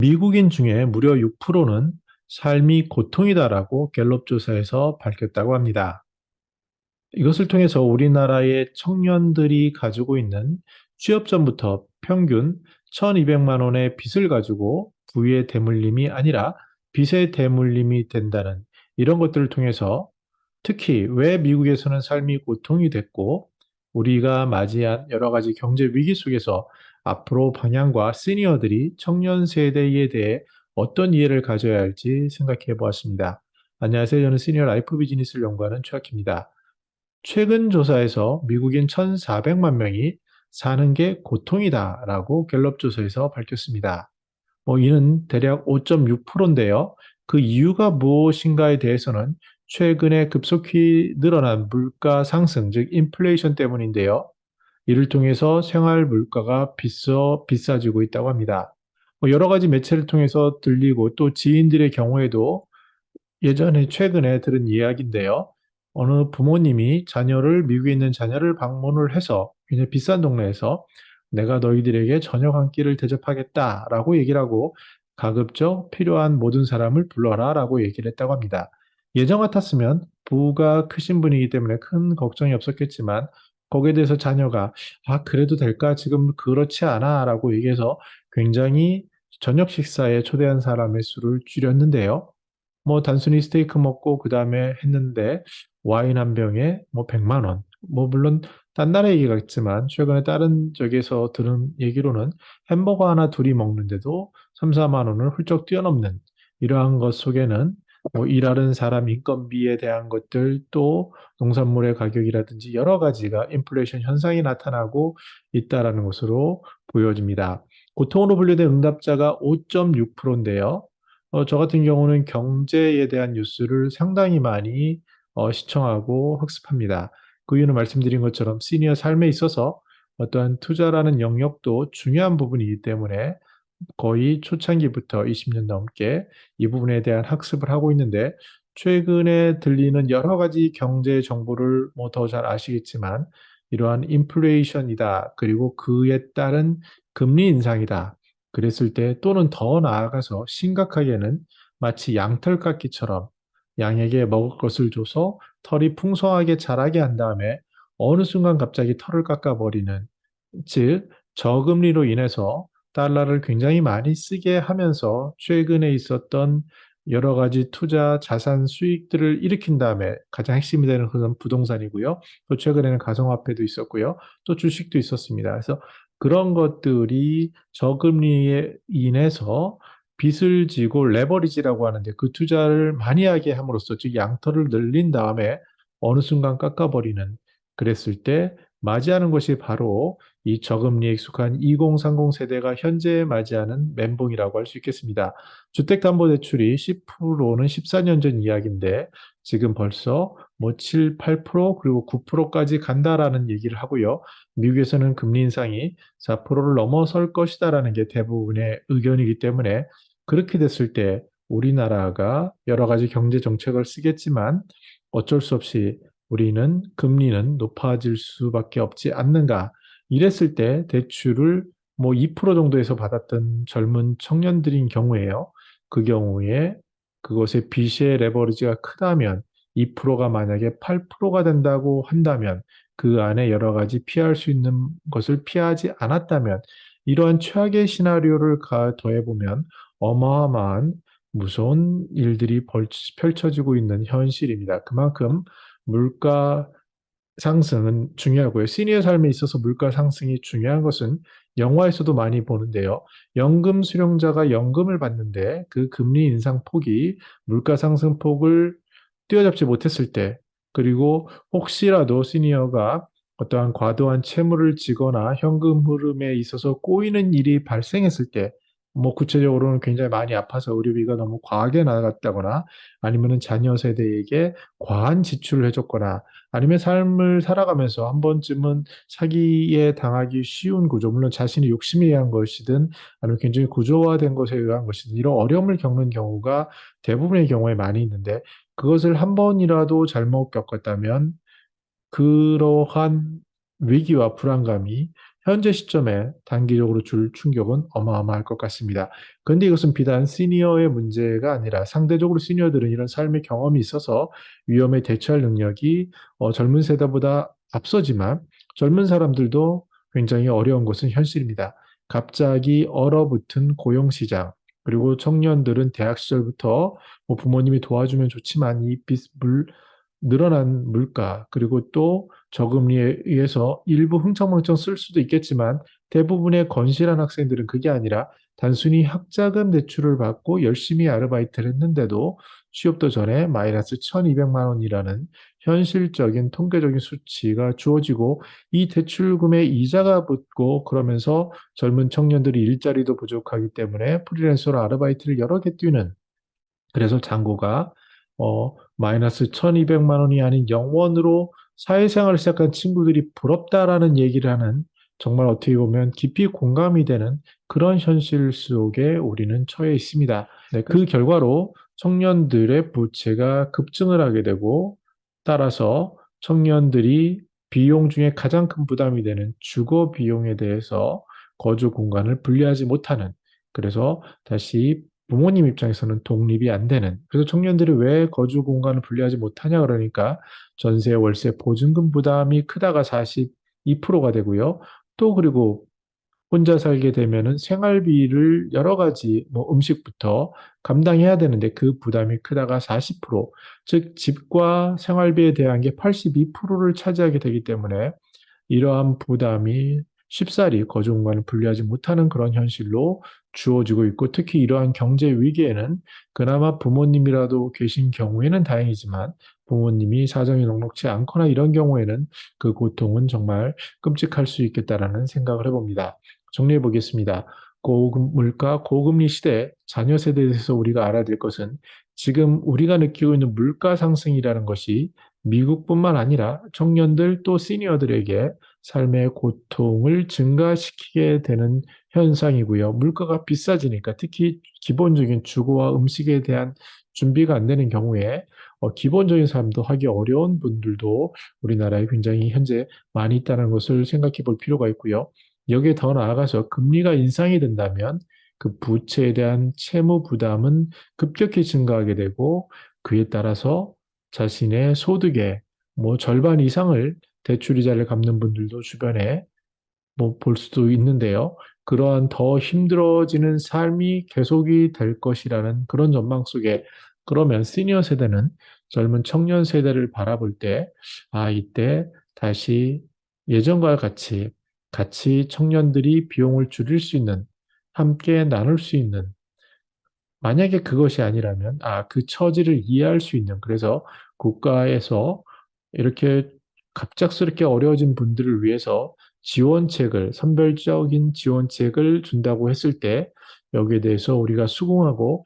미국인 중에 무려 6%는 삶이 고통이다라고 갤럽 조사에서 밝혔다고 합니다. 이것을 통해서 우리나라의 청년들이 가지고 있는 취업 전부터 평균 1200만 원의 빚을 가지고 부의 대물림이 아니라 빚의 대물림이 된다는 이런 것들을 통해서 특히 왜 미국에서는 삶이 고통이 됐고 우리가 맞이한 여러 가지 경제 위기 속에서 앞으로 방향과 시니어들이 청년 세대에 대해 어떤 이해를 가져야 할지 생각해 보았습니다. 안녕하세요. 저는 시니어 라이프 비즈니스를 연구하는 최학입니다. 최근 조사에서 미국인 1,400만 명이 사는 게 고통이다라고 갤럽 조사에서 밝혔습니다. 이는 대략 5.6%인데요. 그 이유가 무엇인가에 대해서는 최근에 급속히 늘어난 물가 상승, 즉 인플레이션 때문인데요. 이를 통해서 생활 물가가 비싸지고 있다고 합니다. 여러 가지 매체를 통해서 들리고 또 지인들의 경우에도 예전에 최근에 들은 이야기인데요. 어느 부모님이 미국에 있는 자녀를 방문을 해서 굉장히 비싼 동네에서 내가 너희들에게 저녁 한 끼를 대접하겠다라고 얘기를 하고 가급적 필요한 모든 사람을 불러라라고 얘기를 했다고 합니다. 예전 같았으면 부가 크신 분이기 때문에 큰 걱정이 없었겠지만 거기에 대해서 자녀가 그래도 될까? 지금 그렇지 않아라고 얘기해서 굉장히 저녁 식사에 초대한 사람의 수를 줄였는데요. 단순히 스테이크 먹고 그 다음에 했는데 와인 한 병에 100만 원. 물론 딴 나라 얘기가 있지만 최근에 다른 쪽에서 들은 얘기로는 햄버거 하나 둘이 먹는데도 3, 4만 원을 훌쩍 뛰어넘는 이러한 것 속에는 일하는 사람 인건비에 대한 것들 또 농산물의 가격이라든지 여러 가지가 인플레이션 현상이 나타나고 있다라는 것으로 보여집니다. 고통으로 분류된 응답자가 5.6%인데요. 저 같은 경우는 경제에 대한 뉴스를 상당히 많이 시청하고 학습합니다. 그 이유는 말씀드린 것처럼 시니어 삶에 있어서 어떠한 투자라는 영역도 중요한 부분이기 때문에 거의 초창기부터 20년 넘게 이 부분에 대한 학습을 하고 있는데 최근에 들리는 여러 가지 경제 정보를 더 잘 아시겠지만 이러한 인플레이션이다. 그리고 그에 따른 금리 인상이다. 그랬을 때 또는 더 나아가서 심각하게는 마치 양털깎이처럼 양에게 먹을 것을 줘서 털이 풍성하게 자라게 한 다음에 어느 순간 갑자기 털을 깎아버리는 즉 저금리로 인해서 달러를 굉장히 많이 쓰게 하면서 최근에 있었던 여러 가지 투자 자산 수익들을 일으킨 다음에 가장 핵심이 되는 것은 부동산이고요. 또 최근에는 가상화폐도 있었고요. 또 주식도 있었습니다. 그래서 그런 것들이 저금리에 인해서 빚을 지고 레버리지라고 하는데 그 투자를 많이 하게 함으로써 즉 양털을 늘린 다음에 어느 순간 깎아버리는 그랬을 때 맞이하는 것이 바로 이 저금리에 익숙한 2030 세대가 현재 맞이하는 멘붕이라고 할 수 있겠습니다. 주택담보대출이 10%는 14년 전 이야기인데 지금 벌써 7, 8% 그리고 9%까지 간다라는 얘기를 하고요. 미국에서는 금리 인상이 4%를 넘어설 것이다라는 게 대부분의 의견이기 때문에 그렇게 됐을 때 우리나라가 여러 가지 경제 정책을 쓰겠지만 어쩔 수 없이 우리는 금리는 높아질 수밖에 없지 않는가. 이랬을 때 대출을 2% 정도에서 받았던 젊은 청년들인 경우에요. 그 경우에 그것의 빚의 레버리지가 크다면 2%가 만약에 8%가 된다고 한다면 그 안에 여러 가지 피할 수 있는 것을 피하지 않았다면 이러한 최악의 시나리오를 더해보면 어마어마한 무서운 일들이 펼쳐지고 있는 현실입니다. 그만큼 물가 상승은 중요하고요. 시니어 삶에 있어서 물가 상승이 중요한 것은 영화에서도 많이 보는데요. 연금 수령자가 연금을 받는데 그 금리 인상 폭이 물가 상승 폭을 뛰어잡지 못했을 때, 그리고 혹시라도 시니어가 어떠한 과도한 채무를 지거나 현금 흐름에 있어서 꼬이는 일이 발생했을 때, 구체적으로는 굉장히 많이 아파서 의료비가 너무 과하게 나갔다거나 아니면은 자녀 세대에게 과한 지출을 해줬거나 아니면 삶을 살아가면서 한 번쯤은 사기에 당하기 쉬운 구조, 물론 자신의 욕심에 의한 것이든 아니면 굉장히 구조화된 것에 의한 것이든 이런 어려움을 겪는 경우가 대부분의 경우에 많이 있는데 그것을 한 번이라도 잘못 겪었다면 그러한 위기와 불안감이 현재 시점에 단기적으로 줄 충격은 어마어마할 것 같습니다. 그런데 이것은 비단 시니어의 문제가 아니라 상대적으로 시니어들은 이런 삶의 경험이 있어서 위험에 대처할 능력이 젊은 세대보다 앞서지만 젊은 사람들도 굉장히 어려운 것은 현실입니다. 갑자기 얼어붙은 고용시장, 그리고 청년들은 대학 시절부터 뭐 부모님이 도와주면 좋지만 늘어난 물가, 그리고 또 저금리에 의해서 일부 흥청망청 쓸 수도 있겠지만 대부분의 건실한 학생들은 그게 아니라 단순히 학자금 대출을 받고 열심히 아르바이트를 했는데도 취업도 전에 마이너스 1200만 원이라는 현실적인 통계적인 수치가 주어지고 이 대출금에 이자가 붙고 그러면서 젊은 청년들이 일자리도 부족하기 때문에 프리랜서로 아르바이트를 여러 개 뛰는, 그래서 잔고가 마이너스 1200만 원이 아닌 0원으로 사회생활을 시작한 친구들이 부럽다라는 얘기를 하는, 정말 어떻게 보면 깊이 공감이 되는 그런 현실 속에 우리는 처해 있습니다. 네, 그 결과로 청년들의 부채가 급증을 하게 되고, 따라서 청년들이 비용 중에 가장 큰 부담이 되는 주거 비용에 대해서 거주 공간을 분리하지 못하는, 그래서 다시 부모님 입장에서는 독립이 안 되는, 그래서 청년들이 왜 거주 공간을 분리하지 못하냐 그러니까 전세, 월세, 보증금 부담이 크다가 42%가 되고요. 또 그리고 혼자 살게 되면은 생활비를 여러 가지 뭐 음식부터 감당해야 되는데 그 부담이 크다가 40%, 즉 집과 생활비에 대한 게 82%를 차지하게 되기 때문에 이러한 부담이 쉽사리 거주 공간을 분리하지 못하는 그런 현실로 주어지고 있고, 특히 이러한 경제 위기에는 그나마 부모님이라도 계신 경우에는 다행이지만 부모님이 사정이 넉넉지 않거나 이런 경우에는 그 고통은 정말 끔찍할 수 있겠다라는 생각을 해봅니다. 정리해 보겠습니다. 고금 물가, 고금리 시대 자녀 세대에 대해서 우리가 알아야 될 것은 지금 우리가 느끼고 있는 물가 상승이라는 것이 미국뿐만 아니라 청년들 또 시니어들에게 삶의 고통을 증가시키게 되는 현상이고요. 물가가 비싸지니까 특히 기본적인 주거와 음식에 대한 준비가 안 되는 경우에 기본적인 삶도 하기 어려운 분들도 우리나라에 굉장히 현재 많이 있다는 것을 생각해 볼 필요가 있고요. 여기에 더 나아가서 금리가 인상이 된다면 그 부채에 대한 채무 부담은 급격히 증가하게 되고, 그에 따라서 자신의 소득의 뭐 절반 이상을 대출이자를 갚는 분들도 주변에 뭐 볼 수도 있는데요. 그러한 더 힘들어지는 삶이 계속이 될 것이라는 그런 전망 속에, 그러면 시니어 세대는 젊은 청년 세대를 바라볼 때, 아, 이때 다시 예전과 같이 청년들이 비용을 줄일 수 있는, 함께 나눌 수 있는, 만약에 그것이 아니라면, 그 처지를 이해할 수 있는, 그래서 국가에서 이렇게 갑작스럽게 어려워진 분들을 위해서 지원책을, 선별적인 지원책을 준다고 했을 때, 여기에 대해서 우리가 수긍하고,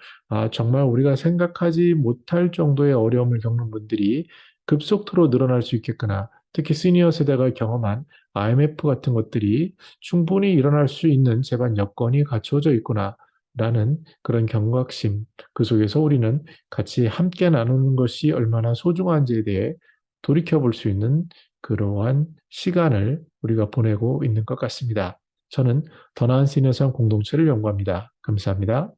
정말 우리가 생각하지 못할 정도의 어려움을 겪는 분들이 급속도로 늘어날 수 있겠구나. 특히 시니어 세대가 경험한 IMF 같은 것들이 충분히 일어날 수 있는 제반 여건이 갖춰져 있구나. 라는 그런 경각심, 그 속에서 우리는 같이 함께 나누는 것이 얼마나 소중한지에 대해 돌이켜 볼 수 있는 그러한 시간을 우리가 보내고 있는 것 같습니다. 저는 더 나은 시니어 상 공동체를 연구합니다. 감사합니다.